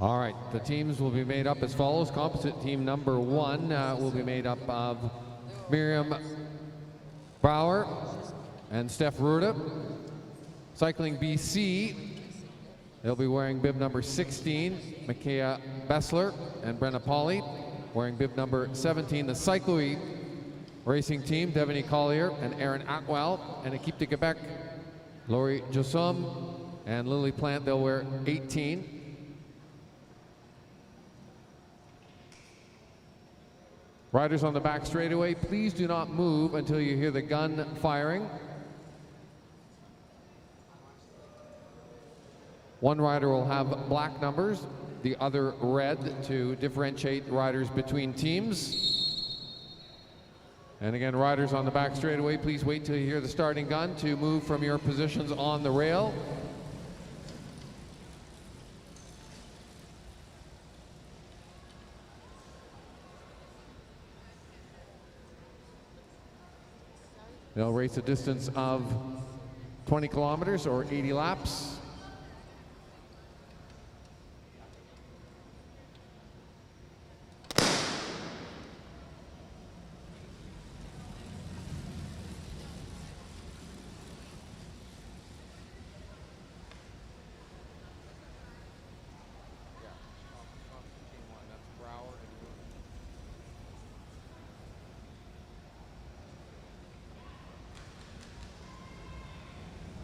All right, the teams will be made up as follows. Composite team number 1 will be made up of Miriam Brower and Steph Ruda. Cycling BC, they'll be wearing bib number 16, Micaiah Bessler and Brenna Pauley, wearing bib number 17. The cyclery racing team, Devaney Collier and Aaron Atwell, and Équipe de Québec, Laurie Jossum and Lily Plante, they'll wear 18. Riders on the back straightaway, please do not move until you hear the gun firing. One rider will have black numbers, the other red, to differentiate riders between teams. And again, riders on the back straightaway, please wait till you hear the starting gun to move from your positions on the rail. They'll race a distance of 20 kilometers or 80 laps.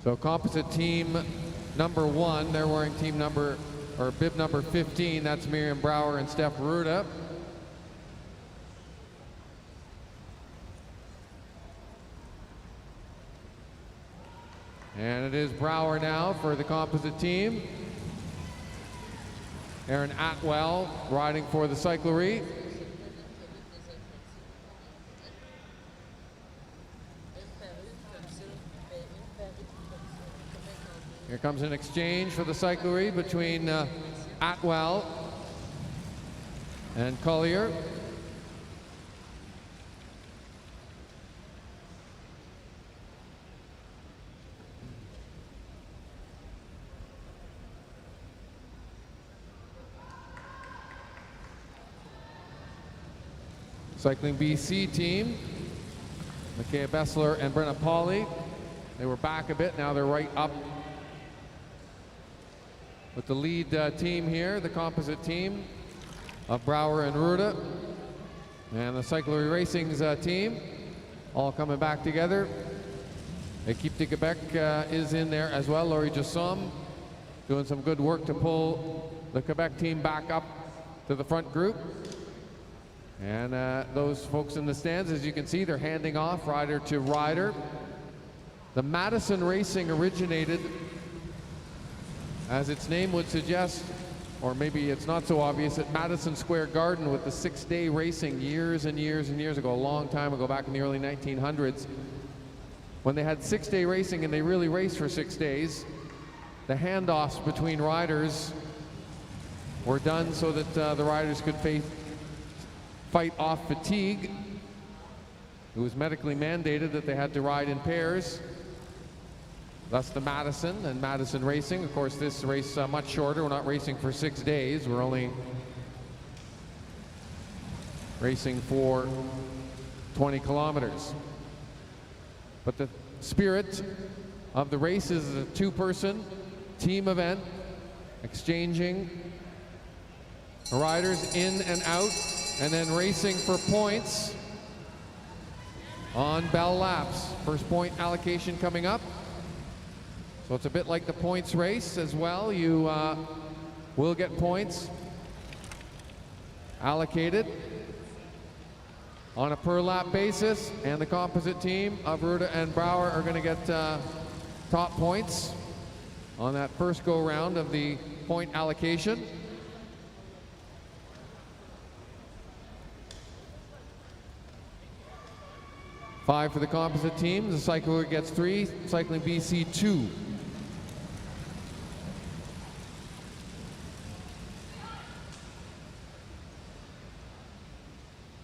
So composite team number 1, they're wearing team number, or bib number 15. That's Miriam Brower and Steph Ruda. And it is Brower now for the composite team. Aaron Atwell riding for the cyclery. Here comes an exchange for the cyclery between Atwell and Collier. Cycling BC team, Micaiah Bessler and Brenna Pauley. They were back a bit, now they're right up with the lead team here, the composite team of Brower and Ruda. And the cyclery racing's team, all coming back together. Équipe de Québec is in there as well. Laurie Jossum doing some good work to pull the Quebec team back up to the front group. And those folks in the stands, as you can see, they're handing off rider to rider. The Madison racing originated, as its name would suggest, or maybe it's not so obvious, at Madison Square Garden with the 6-day racing years and years and years ago, a long time ago, back in the early 1900s. When they had 6-day racing and they really raced for 6 days, the handoffs between riders were done so that the riders could fight off fatigue. It was medically mandated that they had to ride in pairs. Thus the Madison and Madison racing. Of course, this race much shorter. We're not racing for 6 days. We're only racing for 20 kilometers. But the spirit of the race is a two-person team event, exchanging riders in and out, and then racing for points on bell laps. First point allocation coming up. So it's a bit like the points race as well. You will get points allocated on a per lap basis, and the composite team of Ruda and Brower are going to get top points on that first go round of the point allocation. Five for the composite team. The cycler gets 3, Cycling BC 2.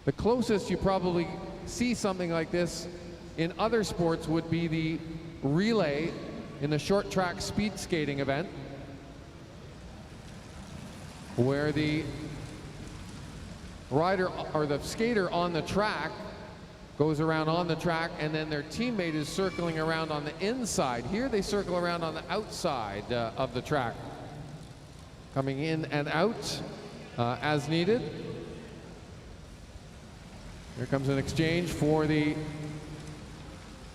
The closest you probably see something like this in other sports would be the relay in the short track speed skating event. where the rider or the skater on the track goes around on the track and then their teammate is circling around on the inside. Here they circle around on the outside of the track, coming in and out as needed. Here comes an exchange for the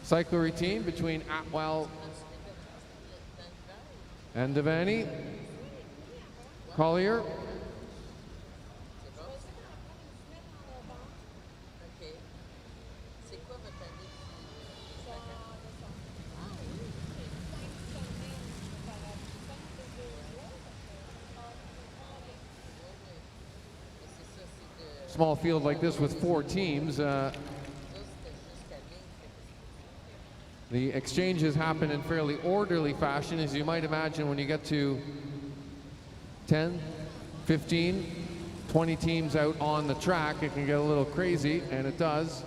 cyclery team between Atwell and Devaney. Collier. Small field like this with 4 teams. The exchanges happen in fairly orderly fashion, as you might imagine. When you get to 10, 15, 20 teams out on the track, it can get a little crazy, and it does.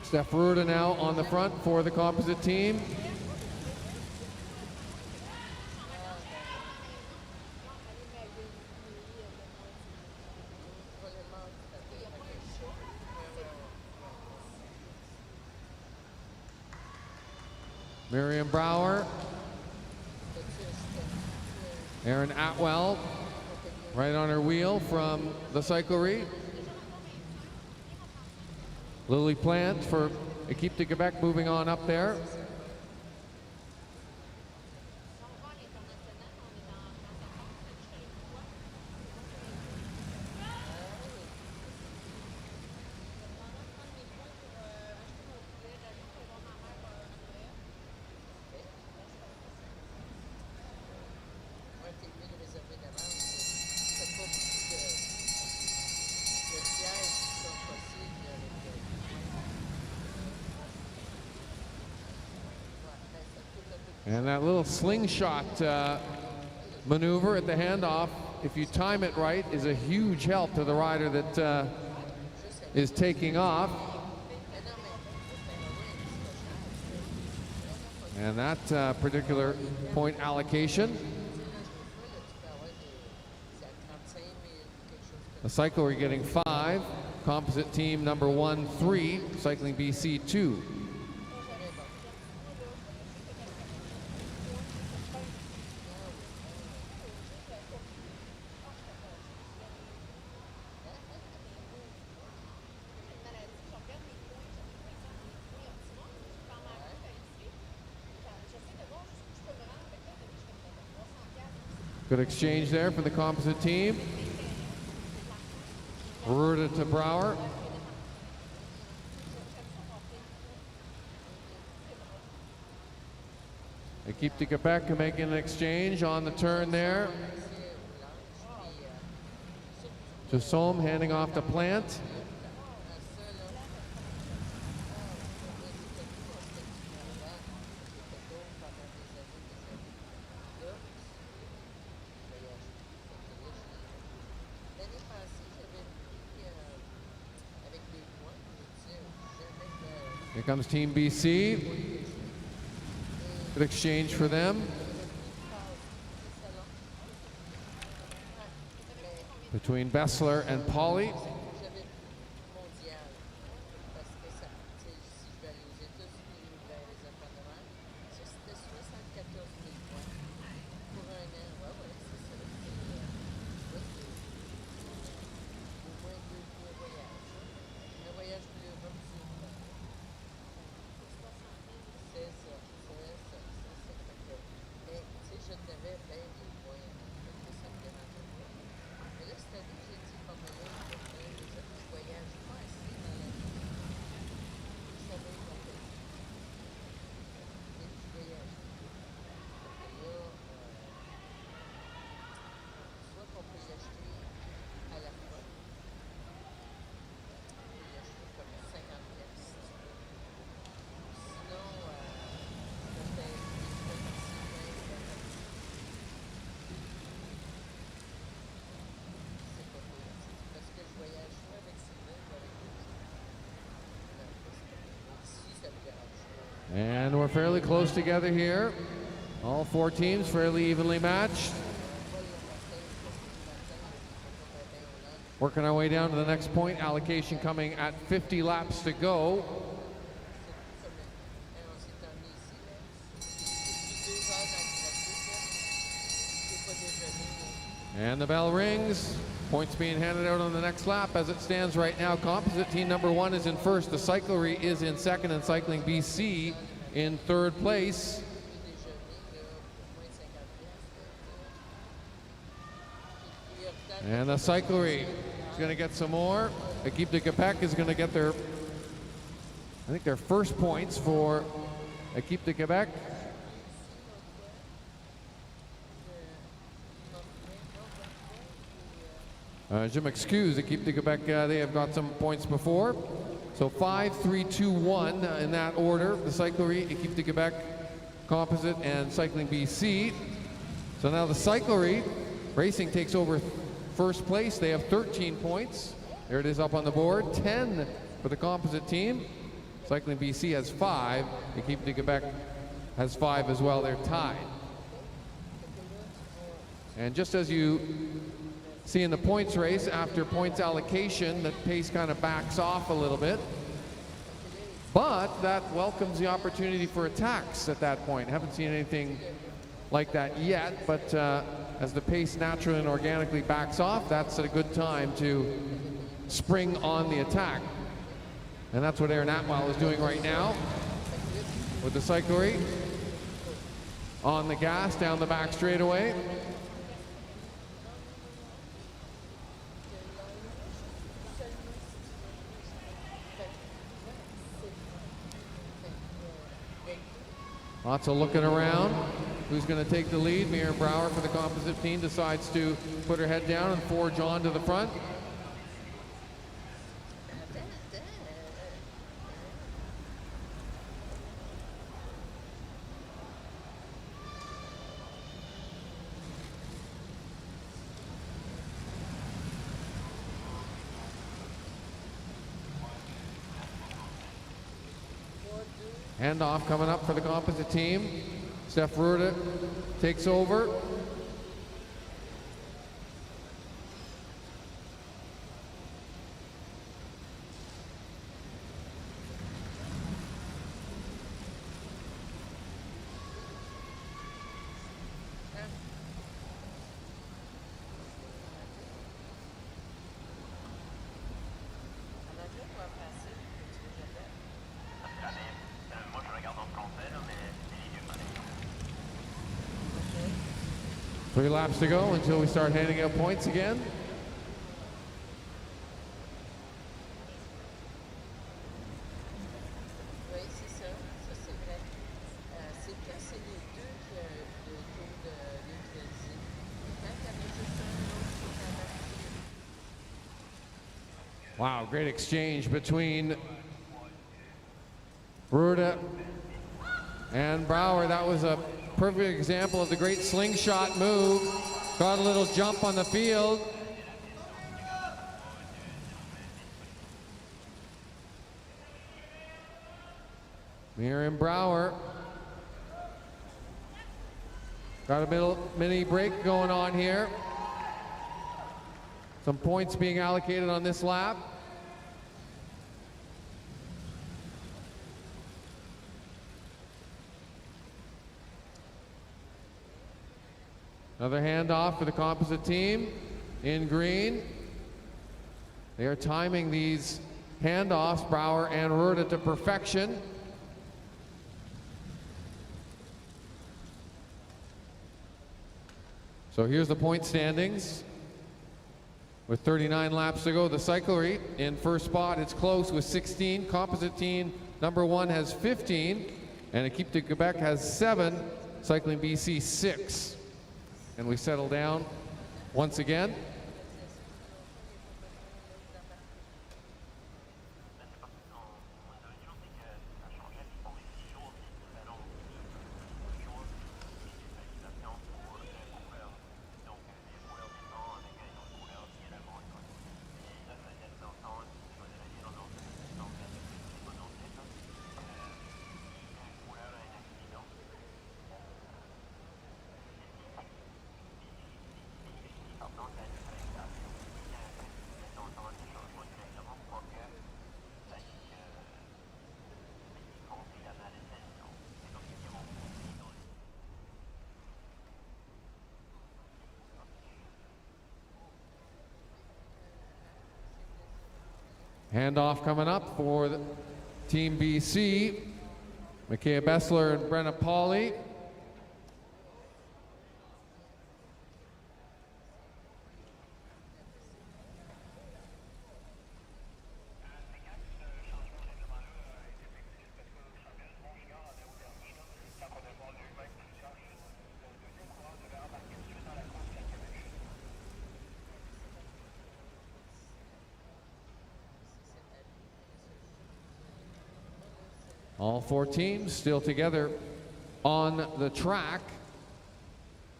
Steph Ruda now on the front for the composite team. Miriam Brower, Erin Atwell, right on her wheel from the cyclery. Lily Plante for Équipe de Québec moving on up there. And that little slingshot maneuver at the handoff, if you time it right, is a huge help to the rider that is taking off. And that particular point allocation. The cyclery getting 5, composite team number 1, 3, Cycling BC 2. Good exchange there for the composite team. Ruda to Brower. Équipe de Québec making an exchange on the turn there. Jassaume handing off to Plante. Here comes Team BC. Good exchange for them. Between Bessler and Pauly. And we're fairly close together here. All four teams fairly evenly matched. Working our way down to the next point. Allocation coming at 50 laps to go. And the bell rings. Points being handed out on the next lap. As it stands right now, composite team number 1 is in first. The Cyclery is in second, and Cycling BC in third place. And the Cyclery is going to get some more. Équipe de Quebec is going to get their, I think, their first points for Équipe de Quebec. Je m'excuse, Équipe de Quebec, they have got some points before. So 5, 3, 2, 1 in that order. The Cyclery, Équipe de Quebec, Composite, and Cycling BC. So now the Cyclery Racing takes over first place. They have 13 points. There it is up on the board. 10 for the Composite team. Cycling BC has 5. Équipe de Quebec has 5 as well. They're tied. And just as you see in the points race, after points allocation, the pace kind of backs off a little bit. But that welcomes the opportunity for attacks at that point. Haven't seen anything like that yet, but as the pace naturally and organically backs off, that's a good time to spring on the attack. And that's what Aaron Atwell is doing right now with the Cyclery on the gas down the back straightaway. Lots of looking around. Who's going to take the lead? Miriam Brouwer for the composite team decides to put her head down and forge on to the front. Handoff coming up for the composite team. Steph Ruda takes over. Three laps to go until we start handing out points again. Wow, great exchange between Ruda and Brouwer. That was a perfect example of the great slingshot move. Got a little jump on the field. Miriam Brouwer got a little mini break going on here. Some points being allocated on this lap. Another handoff for the composite team in green. They are timing these handoffs, Brouwer and Ruda, to perfection. So here's the point standings. With 39 laps to go, the Cyclery in first spot. It's close with 16. Composite team number 1 has 15. And Équipe de Quebec has 7. Cycling BC 6. And we settle down once again. Handoff coming up for the Team BC. Micaiah Bessler and Brenna Pauley. All four teams still together on the track,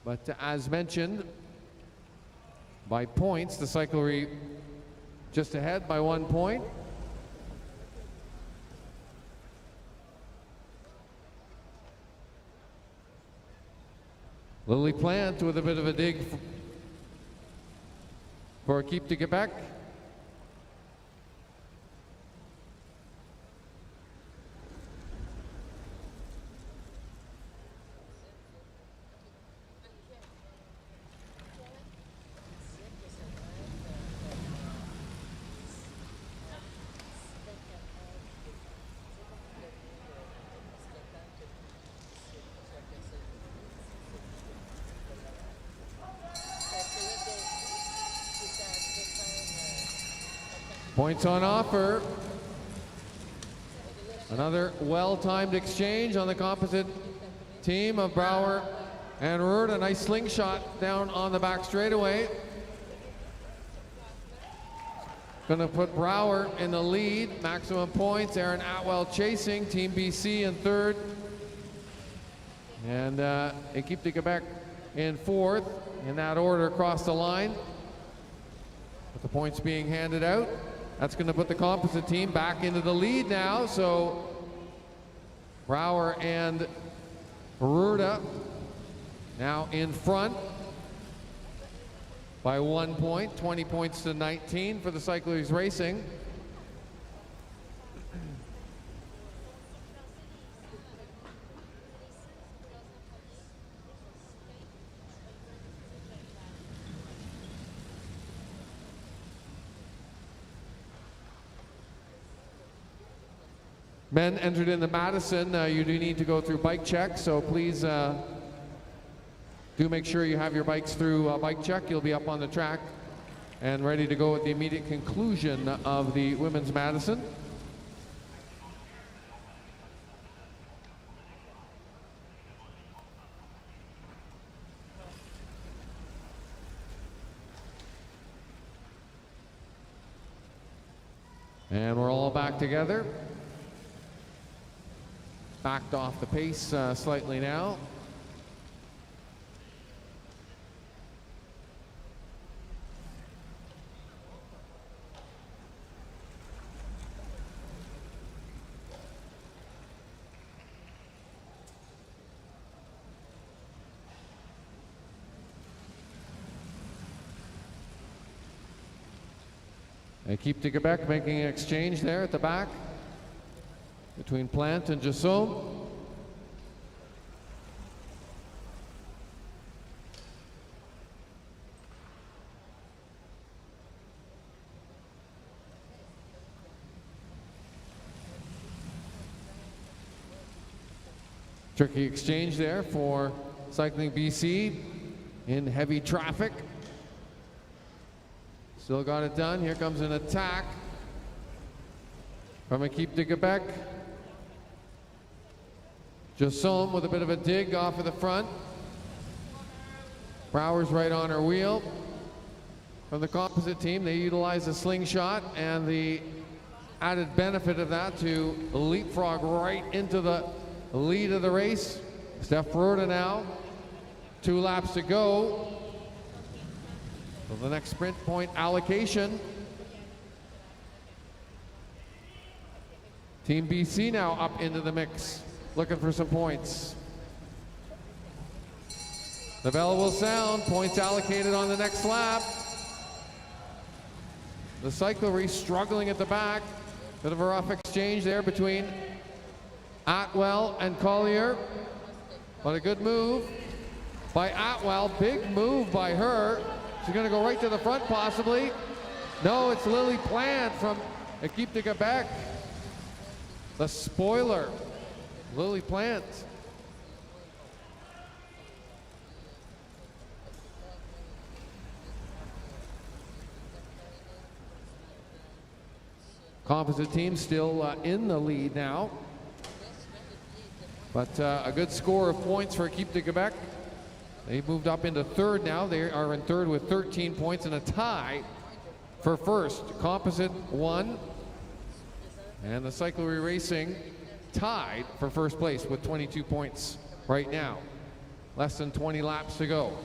but as mentioned, by points, the cyclery just ahead by 1 point. Lily Plante with a bit of a dig for Équipe de Québec. Points on offer. Another well-timed exchange on the composite team of Brouwer and Ruud. A nice slingshot down on the back straightaway. Going to put Brouwer in the lead. Maximum points. Aaron Atwell chasing. Team BC in third. And Équipe de Québec in fourth. In that order across the line. With the points being handed out. That's going to put the composite team back into the lead now. So Brouwer and Ruud now in front by 1 point, 20 points to 19 for the cyclists racing. Men entered in the Madison, you do need to go through bike check, so please do make sure you have your bikes through bike check. You'll be up on the track and ready to go at the immediate conclusion of the women's Madison. And we're all back together. Backed off the pace slightly now. Équipe de Québec making an exchange there at the back between Plante and Jassaume. Tricky exchange there for Cycling BC in heavy traffic. Still got it done. Here comes an attack from Équipe de Québec. Jassaume with a bit of a dig off of the front. Brouwer's right on her wheel. From the composite team, they utilize a slingshot, and the added benefit of that to leapfrog right into the lead of the race. Steph Ruud now, 2 laps to go. So the next sprint point allocation. Team BC now up into the mix, looking for some points. The bell will sound, points allocated on the next lap. The cyclery struggling at the back. Bit of a rough exchange there between Atwell and Collier. But a good move by Atwell, big move by her. She's gonna go right to the front possibly. No, it's Lily Plante from Équipe de Quebec, the spoiler, Lily Plante. Composite team still in the lead now. But a good score of points for Équipe de Quebec. They've moved up into third now. They are in third with 13 points and a tie for first. Composite won. And the cyclery racing tied for first place with 22 points right now. Less than 20 laps to go.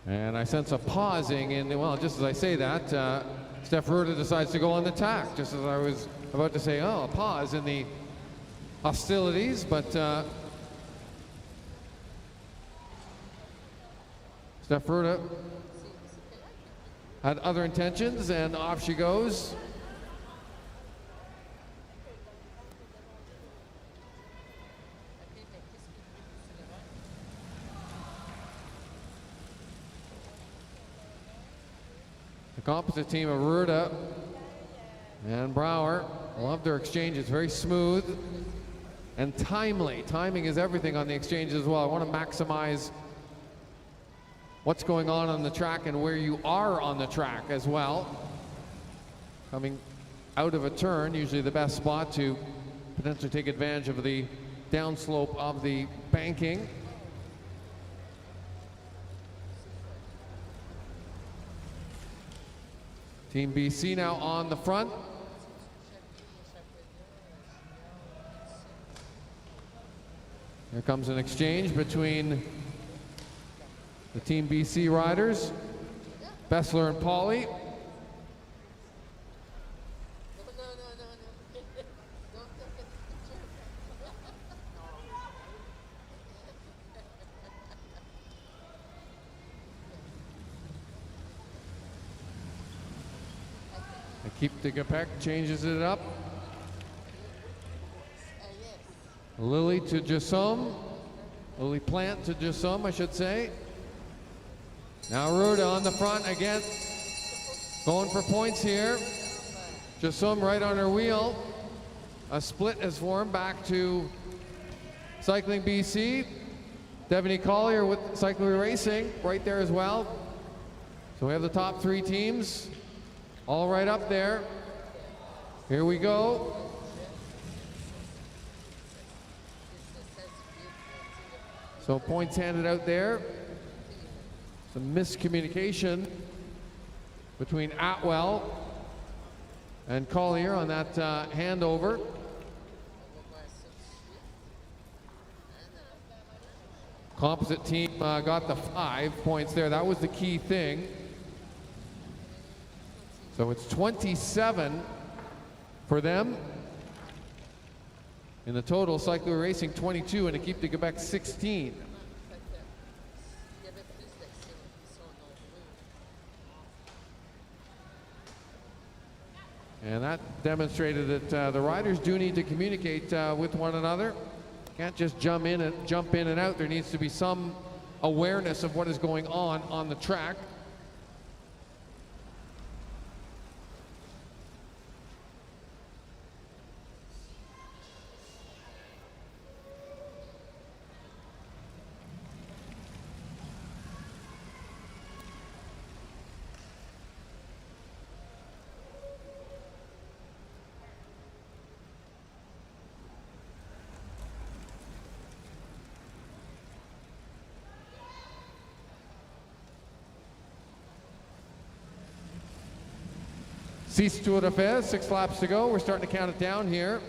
And I sense a pausing in, well, just as I say that, Steph Ruda decides to go on the tack, just as I was about to say, oh, a pause in the hostilities, but Steph Ruda had other intentions, and off she goes. The composite team of Ruda and Brouwer loved their exchanges. Very smooth and timely. Timing is everything on the exchange as well. I want to maximize what's going on the track and where you are on the track as well. Coming out of a turn, usually the best spot to potentially take advantage of the downslope of the banking. Team BC now on the front. Here comes an exchange between the Team BC riders, Bessler and Pauly. Équipe de Quebec changes it up. Lily to Jassom. Lily Plante to Jassom, I should say. Now Ruda on the front again. Going for points here. Jassom right on her wheel. A split has formed back to Cycling BC. Devaney Collier with Cyclery Racing right there as well. So we have the top three teams all right up there. Here we go. So points handed out there. Some miscommunication between Atwell and Collier on that handover. Composite team got the 5 points there. That was the key thing. So it's 27 for them. In the total, Cyclery Racing 22 and Équipe de Quebec 16. And that demonstrated that the riders do need to communicate with one another. Can't just jump in and out. There needs to be some awareness of what is going on the track. Six Tour de Fez, 6 laps to go. We're starting to count it down here.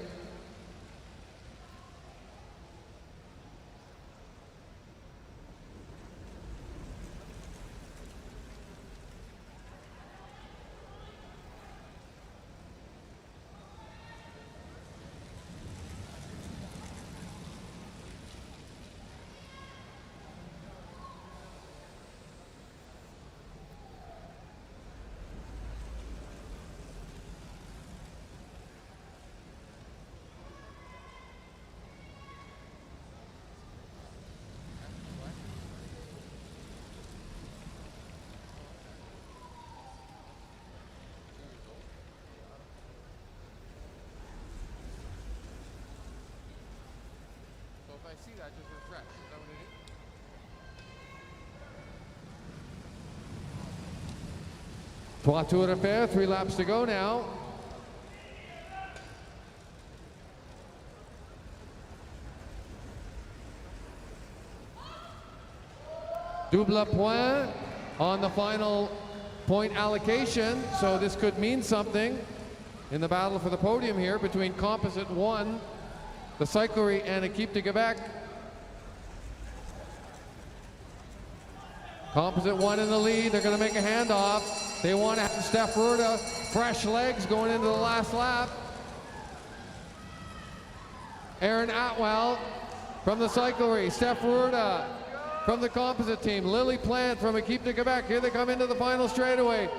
I see that, just refresh. Is that what it is? 3 tours à faire, 3 laps to go now. Double point on the final point allocation, so this could mean something in the battle for the podium here between Composite 1, the Cyclery, and Équipe de Québec. Composite 1 in the lead. They're going to make a handoff. They want to have Steph Ruda, fresh legs going into the last lap. Aaron Atwell from the Cyclery, Steph Ruda from the Composite team, Lily Plante from Équipe de Québec. Here they come into the final straightaway.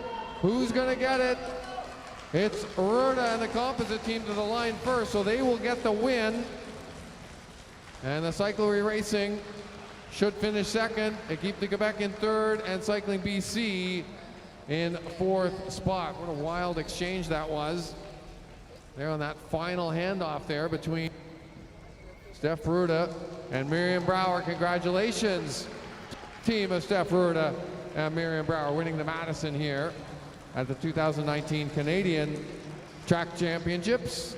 Who's going to get it? It's Ruda and the Composite team to the line first, so they will get the win. And the Cyclery Racing should finish second, Équipe de Québec in third, and Cycling BC in fourth spot. What a wild exchange that was. There on that final handoff there between Steph Ruda and Miriam Brouwer. Congratulations, team of Steph Ruda and Miriam Brouwer, winning the Madison here at the 2019 Canadian Track Championships.